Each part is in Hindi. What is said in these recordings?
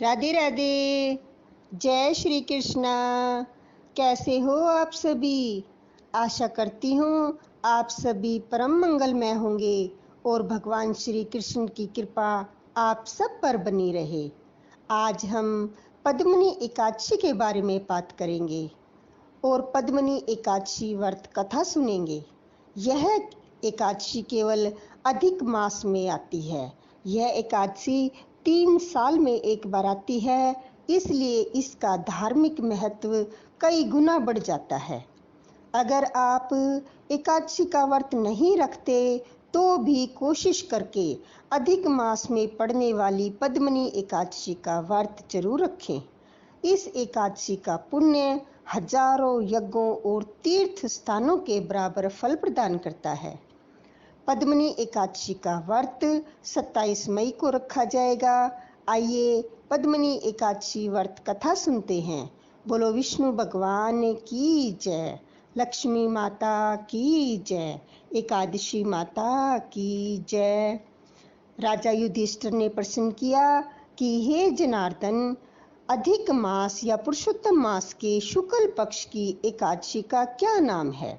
राधे राधे। जय श्री कृष्णा। कैसे हो आप सभी? आशा करती हूँ आप सभी परम मंगलमय होंगे और भगवान श्री कृष्ण की कृपा आप सब पर बनी रहे। आज हम पद्मिनी एकादशी के बारे में बात करेंगे और पद्मिनी एकादशी व्रत कथा सुनेंगे। यह एकादशी केवल अधिक मास में आती है। यह एकादशी 3 साल में एक बार आती है, इसलिए इसका धार्मिक महत्व कई गुना बढ़ जाता है। अगर आप एकादशी का व्रत नहीं रखते तो भी कोशिश करके अधिक मास में पड़ने वाली पद्मिनी एकादशी का व्रत जरूर रखें। इस एकादशी का पुण्य हजारों यज्ञों और तीर्थ स्थानों के बराबर फल प्रदान करता है। पद्मिनी एकादशी का व्रत 27 मई को रखा जाएगा। आइए पद्मिनी एकादशी व्रत कथा सुनते हैं। बोलो विष्णु भगवान की जय, लक्ष्मी माता की जय, एकादशी माता की जय। राजा युधिष्ठिर ने प्रश्न किया कि हे जनार्दन, अधिक मास या पुरुषोत्तम मास के शुक्ल पक्ष की एकादशी का क्या नाम है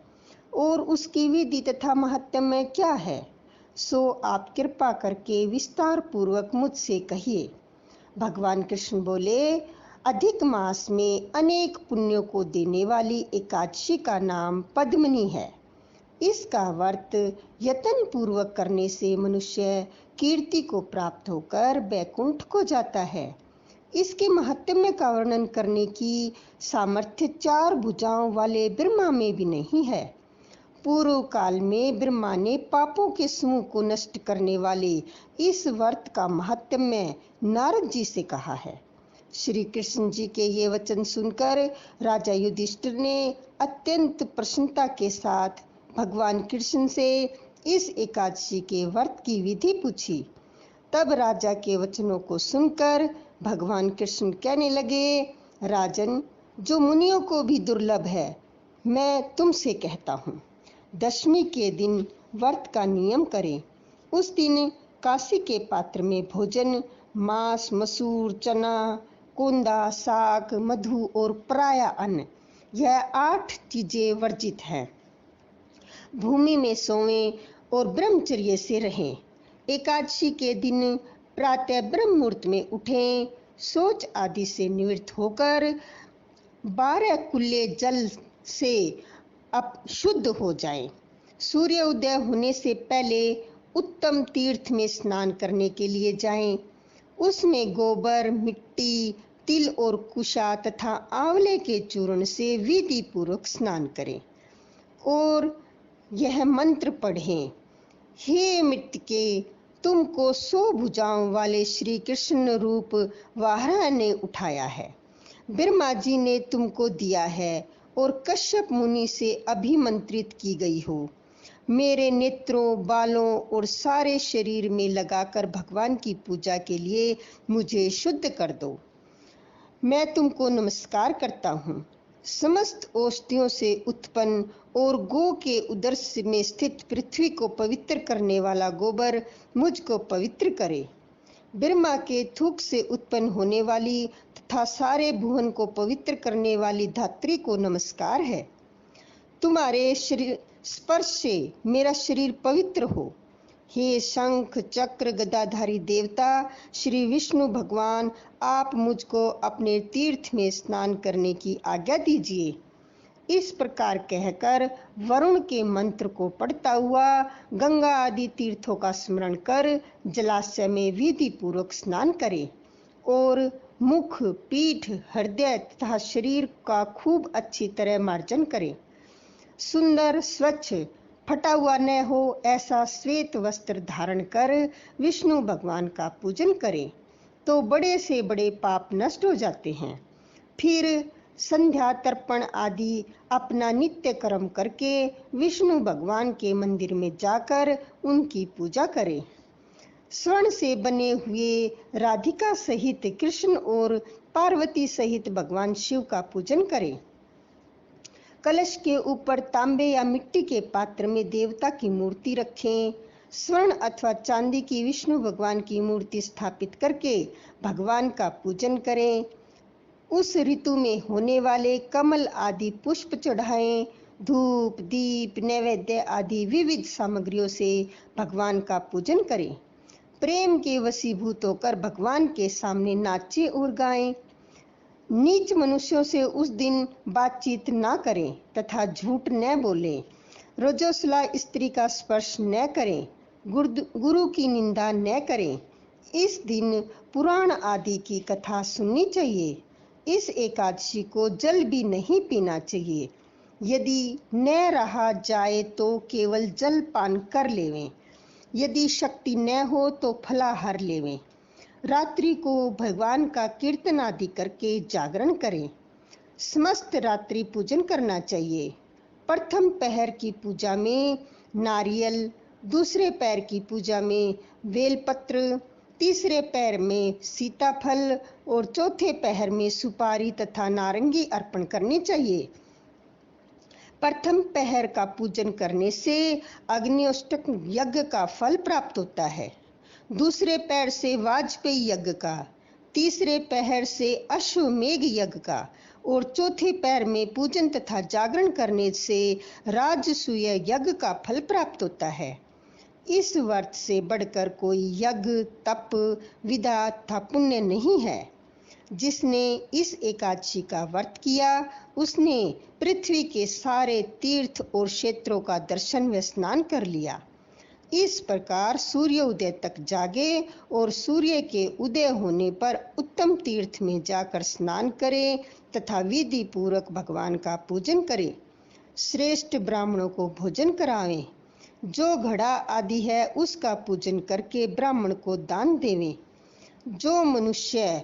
और उसकी विधि तथा महत्व क्या है? सो आप कृपा करके विस्तार पूर्वक मुझसे कहिए। भगवान कृष्ण बोले, अधिक मास में अनेक पुण्यों को देने वाली एकादशी का नाम पद्मिनी है। इसका व्रत यत्न पूर्वक करने से मनुष्य कीर्ति को प्राप्त होकर बैकुंठ को जाता है। इसके महत्व का वर्णन करने की सामर्थ्य 4 भुजाओं वाले ब्रह्मा में भी नहीं है। पूर्व काल में ब्रह्मा ने पापों के समूह को नष्ट करने वाले इस व्रत का महत्व नारद जी से कहा है। श्री कृष्ण जी के ये वचन सुनकर राजा युधिष्ठिर ने अत्यंत प्रसन्नता के साथ भगवान कृष्ण से इस एकादशी के व्रत की विधि पूछी। तब राजा के वचनों को सुनकर भगवान कृष्ण कहने लगे, राजन, जो मुनियों को भी दुर्लभ है, मैं तुमसे कहता हूँ, दशमी के दिन व्रत का नियम करें। उस दिन काशी के पात्र में भोजन मांस, मसूर, चना, कोंदा, साग, मधु और प्राय अन्न, यह 8 चीजें वर्जित हैं। भूमि में सोएं और ब्रह्मचर्य से रहें। एकादशी के दिन प्रातः ब्रह्म मुहूर्त में उठें, शौच आदि से निवृत्त होकर 12 कुल्ले जल से अब शुद्ध हो जाएं। सूर्य उदय होने से पहले उत्तम तीर्थ में स्नान करने के लिए जाएं। उसमें गोबर, मिट्टी, तिल और कुशा तथा आंवले के चूर्ण से विधि पूर्वक स्नान करें और यह मंत्र पढ़ें, हे मृत्तिके, तुमको 100 भुजाओं वाले श्री कृष्ण रूप वाराह ने उठाया है। ब्रह्मा जी ने तुमको दिया है और कश्यप मुनि से अभिमंत्रित की गई हो। मेरे नेत्रों, बालों और सारे शरीर में लगाकर भगवान की पूजा के लिए मुझे शुद्ध कर दो। मैं तुमको नमस्कार करता हूँ। समस्त औषधियों से उत्पन्न और गो के उदर में स्थित पृथ्वी को पवित्र करने वाला गोबर मुझको पवित्र करे। ब्रह्मा के थूक से उत्पन्न होने वाली तथा सारे भुवन को पवित्र करने वाली धात्री को नमस्कार है। तुम्हारे शरीर स्पर्श से मेरा शरीर पवित्र हो। हे शंख चक्र गदाधारी देवता श्री विष्णु भगवान, आप मुझको अपने तीर्थ में स्नान करने की आज्ञा दीजिए। इस प्रकार कहकर वरुण के मंत्र को पढ़ता हुआ गंगा आदि तीर्थों का स्मरण कर जलाशय में विधि पूर्वक स्नान करें और मुख, पीठ, हृदय तथा शरीर का खूब अच्छी तरह मार्जन करें। सुंदर, स्वच्छ, फटा हुआ न हो ऐसा श्वेत वस्त्र धारण कर विष्णु भगवान का पूजन करें तो बड़े से बड़े पाप नष्ट हो जाते हैं। फिर संध्या तर्पण आदि अपना नित्य कर्म करके विष्णु भगवान के मंदिर में जाकर उनकी पूजा करें। स्वर्ण से बने हुए राधिका सहित कृष्ण और पार्वती सहित भगवान शिव का पूजन करें। कलश के ऊपर तांबे या मिट्टी के पात्र में देवता की मूर्ति रखें। स्वर्ण अथवा चांदी की विष्णु भगवान की मूर्ति स्थापित करके भगवान का पूजन करें। उस ऋतु में होने वाले कमल आदि पुष्प चढ़ाएं। धूप, दीप, नैवेद्य आदि विविध सामग्रियों से भगवान का पूजन करें। प्रेम के वशीभूत होकर भगवान के सामने नाचें और गाएं। नीच मनुष्यों से उस दिन बातचीत न करें तथा झूठ न बोलें। रजोसला स्त्री का स्पर्श न करें। गुरु की निंदा न करें। इस दिन पुराण आदि की कथा सुननी चाहिए। इस एकादशी को जल भी नहीं पीना चाहिए। यदि न रहा जाए तो केवल जल पान कर लेवें। यदि शक्ति न हो तो फलाहार लेवें। रात्रि को भगवान का कीर्तन आदि करके जागरण करें। समस्त रात्रि पूजन करना चाहिए। प्रथम पहर की पूजा में नारियल, दूसरे पैर की पूजा में बेलपत्र, तीसरे पैर में सीताफल और चौथे पहर में सुपारी तथा नारंगी अर्पण करनी चाहिए। प्रथम पहर का पूजन करने से अग्निष्टक यज्ञ का फल प्राप्त होता है। दूसरे पैर से वाजपेयी यज्ञ का, तीसरे पहर से अश्वमेघ यज्ञ का और चौथे पैर में पूजन तथा जागरण करने से राजसूय यज्ञ का फल प्राप्त होता है। इस व्रत से बढ़कर कोई यज्ञ, तप, विधा तथा पुण्य नहीं है। जिसने इस एकादशी का व्रत किया उसने पृथ्वी के सारे तीर्थ और क्षेत्रों का दर्शन व स्नान कर लिया। इस प्रकार सूर्य उदय तक जागे और सूर्य के उदय होने पर उत्तम तीर्थ में जाकर स्नान करें तथा विधि पूर्वक भगवान का पूजन करें। श्रेष्ठ ब्राह्मणों को भोजन करावें। जो घड़ा आदि है उसका पूजन करके ब्राह्मण को दान देवें। जो मनुष्य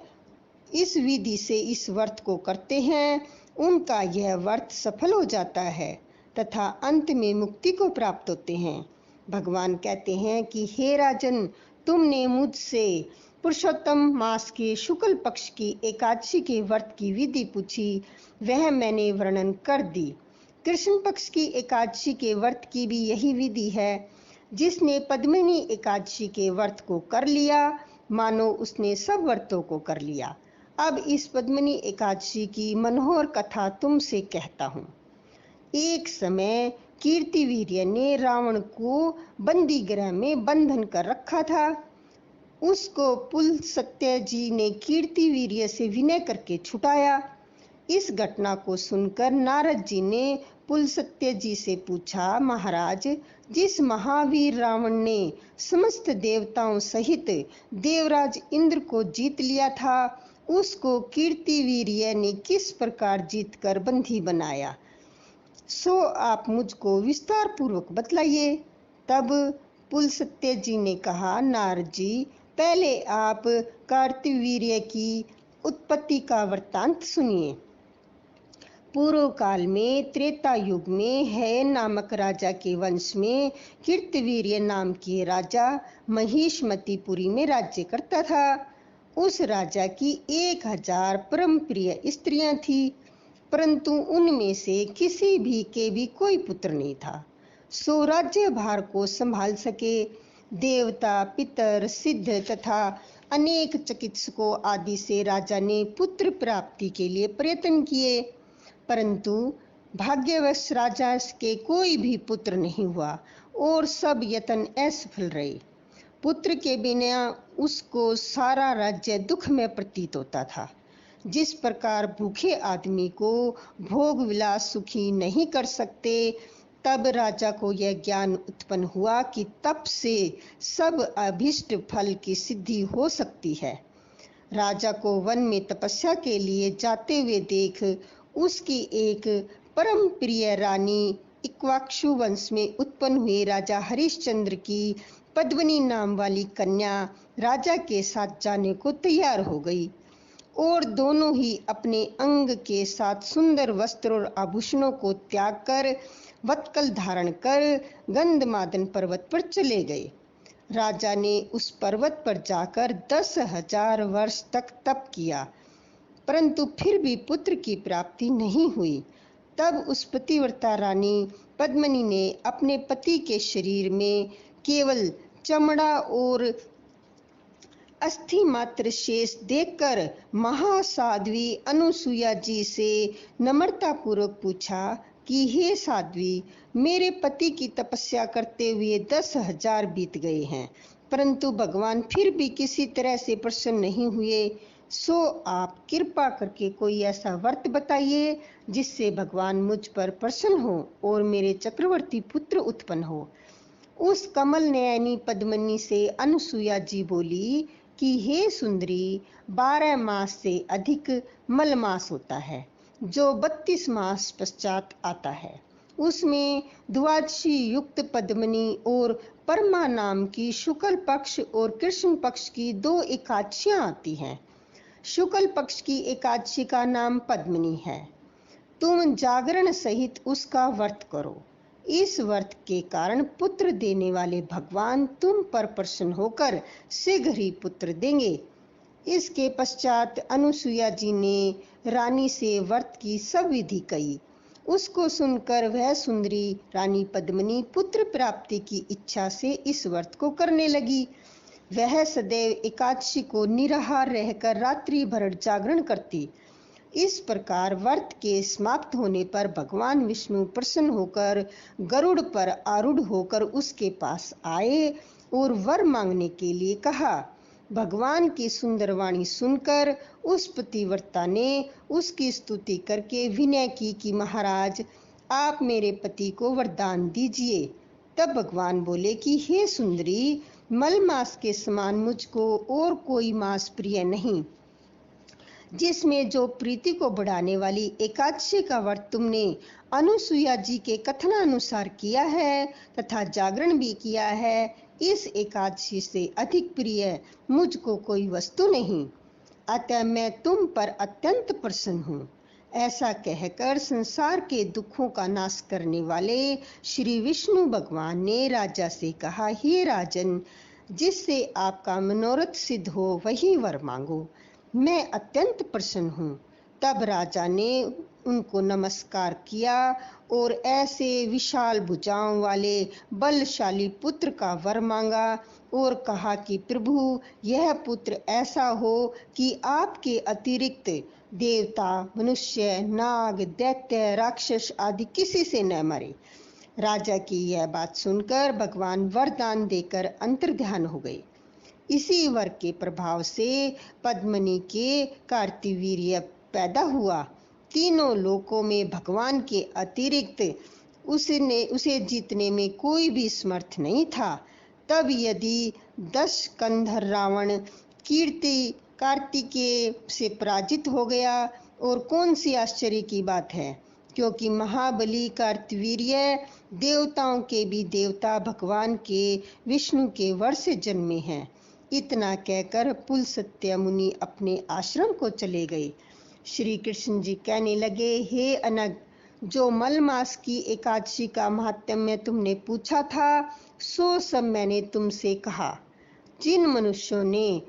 इस विधि से इस व्रत को करते हैं उनका यह व्रत सफल हो जाता है तथा अंत में मुक्ति को प्राप्त होते हैं। भगवान कहते हैं कि हे राजन, तुमने मुझसे पुरुषोत्तम मास के शुक्ल पक्ष की एकादशी के व्रत की विधि पूछी, वह मैंने वर्णन कर दी। कृष्ण पक्ष की एकादशी के व्रत की भी यही विधि है। जिसने पद्मिनी एकादशी के व्रत को कर लिया मानो उसने सब व्रतों को कर लिया। अब इस पद्मिनी एकादशी की मनोहर कथा तुमसे कहता हूँ। एक समय कीर्तिवीर्य ने रावण को बंदी गृह में बंधन कर रखा था। उसको पुलस्त्य जी ने कीर्तिवीर्य से विनय करके छुटाया। इस घटना को सुनकर नारद जी ने पुलस्त्य जी से पूछा, महाराज, जिस महावीर रावण ने समस्त देवताओं सहित देवराज इंद्र को जीत लिया था उसको कीर्तिवीर्य ने किस प्रकार जीतकर बंदी बनाया, सो आप मुझको विस्तार पूर्वक बतलाइए। तब पुलस्त्य जी ने कहा, नारद जी, पहले आप कार्तिवीर्य की उत्पत्ति का वृत्तांत सुनिए। पूर्व काल में त्रेता युग में है नामक राजा के वंश में कीर्तिवीर्य नाम के राजा महिष्मतीपुरी में राज्य करता था। उस राजा की 1000 परम प्रिय स्त्रियां थी, परंतु उनमें से किसी भी के भी कोई पुत्र नहीं था। सो राज्य भार को संभाल सके। देवता, पितर, सिद्ध तथा अनेक चिकित्सकों आदि से राजा ने पुत्र प्राप्ति के लिए प्रयत्न किए, परंतु भाग्यवश राजा के कोई भी पुत्र नहीं हुआ और सब यत्न असफल रहे। पुत्र के बिना उसको सारा राज्य दुख में प्रतीत होता था। जिस प्रकार भूखे आदमी को भोग विलास सुखी नहीं कर सकते, तब राजा को यह ज्ञान उत्पन्न हुआ कि तप से सब अभिष्ट फल की सिद्धि हो सकती है। राजा को वन में तपस्या के लिए जाते हुए देख उसकी एक परम प्रिय रानी इक्ष्वाकु वंश में उत्पन्न हुए राजा हरिश्चंद्र की पद्मिनी नाम वाली कन्या राजा के साथ जाने को तैयार हो गई और दोनों ही अपने अंग के साथ सुंदर वस्त्र और आभूषणों को त्याग कर वत्कल धारण कर गंधमादन पर्वत पर चले गए। राजा ने उस पर्वत पर जाकर 10,000 वर्ष तक तप किया, परंतु फिर भी पुत्र की प्राप्ति नहीं हुई। तब उस पतिव्रता रानी पद्मिनी ने अपने पति के शरीर में केवल चमड़ा और अस्थि मात्र शेष देखकर महासाध्वी अनुसुईया जी से नम्रता पूर्वक पूछा कि हे साध्वी, मेरे पति की तपस्या करते हुए 10,000 बीत गए हैं, परंतु भगवान फिर भी किसी तरह से प्रसन्न नहीं हुए। सो आप कृपा करके कोई ऐसा व्रत बताइए जिससे भगवान मुझ पर प्रसन्न हो और मेरे चक्रवर्ती पुत्र उत्पन्न हो। उस कमल नयनी पद्मिनी से अनुसुईया जी बोली कि हे सुंदरी, 12 मास से अधिक मल मास होता है जो 32 मास पश्चात आता है। उसमें द्वादशी युक्त पद्मिनी और परमा नाम की शुक्ल पक्ष और कृष्ण पक्ष की 2 एकादशियां आती हैं। शुक्ल पक्ष की एकादशी का नाम पद्मिनी है। तुम जागरण सहित उसका व्रत करो। इस व्रत के कारण पुत्र देने वाले भगवान तुम पर प्रसन्न होकर शीघ्र ही पुत्र देंगे। इसके पश्चात अनुसुईया जी ने रानी से व्रत की सब विधि कही। उसको सुनकर वह सुंदरी रानी पद्मिनी पुत्र प्राप्ति की इच्छा से इस व्रत को करने लगी। वह सदैव एकादशी को निराहार रहकर रात्रि भर जागरण करती। इस प्रकार व्रत के समाप्त होने पर भगवान विष्णु प्रसन्न होकर गरुड़ पर आरूढ़ होकर उसके पास आए और वर मांगने के लिए कहा। भगवान की सुंदर वाणी सुनकर उस पतिव्रता ने उसकी स्तुति करके विनय की कि महाराज, आप मेरे पति को वरदान दीजिए। तब भगवान बोले कि हे सुंदरी, मल मास के समान मुझको और कोई मास प्रिय नहीं। जिसमें जो प्रीति को बढ़ाने वाली एकादशी का व्रत तुमने अनुसुईया जी के कथनानुसार किया है तथा जागरण भी किया है, इस एकादशी से अधिक प्रिय मुझको कोई वस्तु नहीं। अतः मैं तुम पर अत्यंत प्रसन्न हूँ। ऐसा कहकर संसार के दुखों का नाश करने वाले श्री विष्णु भगवान ने राजा से कहा, हे राजन, जिससे आपका मनोरथ सिद्ध हो वही वर मांगो, मैं अत्यंत प्रसन्न हूँ। तब राजा ने उनको नमस्कार किया और ऐसे विशाल भुजाओं वाले बलशाली पुत्र का वर मांगा और कहा कि प्रभु, यह पुत्र ऐसा हो कि आपके अतिरिक्त देवता, मनुष्य, नाग, दैत्य, राक्षस आदि किसी से न मरे। राजा की यह बात सुनकर भगवान वरदान देकर अंतर्ध्यान हो गए। इसी वर के प्रभाव से पद्मिनी के कार्तिवीर्य पैदा हुआ। तीनों लोकों में भगवान के अतिरिक्त उसे जीतने में कोई भी समर्थ नहीं था। तब यदि 10 कंधर रावण कार्तिकेय से पराजित हो गया, और कौन सी आश्चर्य की बात है, क्योंकि महाबली कार्तिवीर्य देवताओं के भी देवता भगवान के विष्णु के वर से जन्मे हैं। इतना कहकर पुलस्त्य मुनि अपने आश्रम को चले गए। श्री कृष्ण जी कहने लगे, हे अनग, जो मल मास की एकादशी का महात्म्य तुमने पूछा था, सो सब मैंने तुमसे कहा। जिन मनुष्यों ने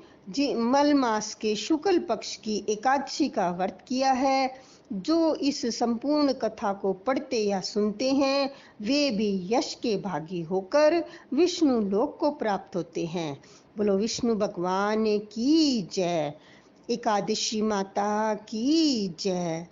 मल मास के शुक्ल पक्ष की एकादशी का व्रत किया है, जो इस संपूर्ण कथा को पढ़ते या सुनते हैं, वे भी यश के भागी होकर विष्णु लोक को प्राप्त होते हैं। बोलो विष्णु भगवान की जय। एकादशी माता की जय।